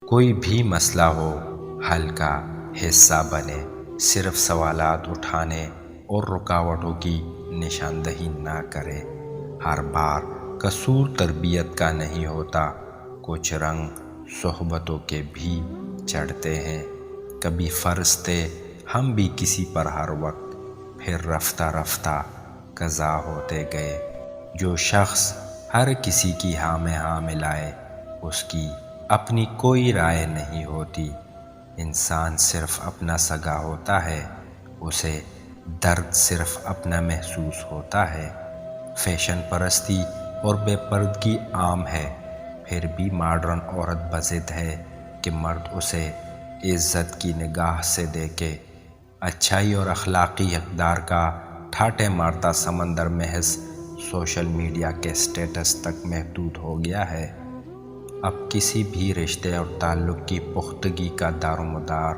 کوئی بھی مسئلہ ہو حل کا حصہ بنے، صرف سوالات اٹھانے اور رکاوٹوں کی نشاندہی نہ کرے۔ ہر بار قصور تربیت کا نہیں ہوتا، کچھ رنگ صحبتوں کے بھی چڑھتے ہیں۔ کبھی فرض تھے ہم بھی کسی پر ہر وقت، پھر رفتہ رفتہ قضا ہوتے گئے۔ جو شخص ہر کسی کی ہاں میں ہاں ملائے، اس کی اپنی کوئی رائے نہیں ہوتی۔ انسان صرف اپنا سگا ہوتا ہے، اسے درد صرف اپنا محسوس ہوتا ہے۔ فیشن پرستی اور بے پردگی عام ہے، پھر بھی ماڈرن عورت بضد ہے کہ مرد اسے عزت کی نگاہ سے دیکھے۔ اچھائی اور اخلاقی اقدار کا ٹھاٹھے مارتا سمندر محض سوشل میڈیا کے سٹیٹس تک محدود ہو گیا ہے۔ اب کسی بھی رشتے اور تعلق کی پختگی کا دار و مدار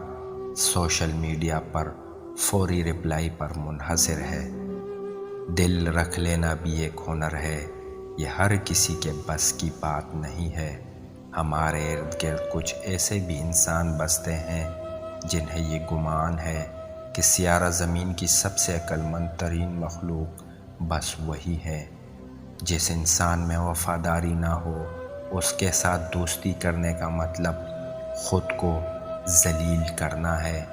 سوشل میڈیا پر فوری رپلائی پر منحصر ہے۔ دل رکھ لینا بھی ایک ہنر ہے، یہ ہر کسی کے بس کی بات نہیں ہے۔ ہمارے ارد گرد کچھ ایسے بھی انسان بستے ہیں جنہیں یہ گمان ہے کہ سیارہ زمین کی سب سے عقل مند ترین مخلوق بس وہی ہے۔ جس انسان میں وفاداری نہ ہو، اس کے ساتھ دوستی کرنے کا مطلب خود کو ذلیل کرنا ہے۔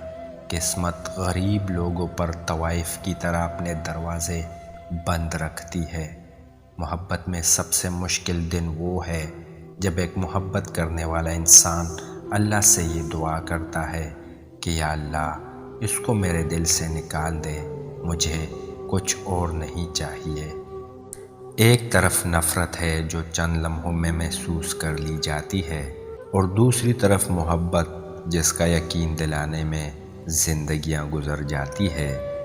قسمت غریب لوگوں پر طوائف کی طرح اپنے دروازے بند رکھتی ہے۔ محبت میں سب سے مشکل دن وہ ہے جب ایک محبت کرنے والا انسان اللہ سے یہ دعا کرتا ہے کہ یا اللہ اس کو میرے دل سے نکال دے، مجھے کچھ اور نہیں چاہیے۔ ایک طرف نفرت ہے جو چند لمحوں میں محسوس کر لی جاتی ہے، اور دوسری طرف محبت جس کا یقین دلانے میں زندگیاں گزر جاتی ہے۔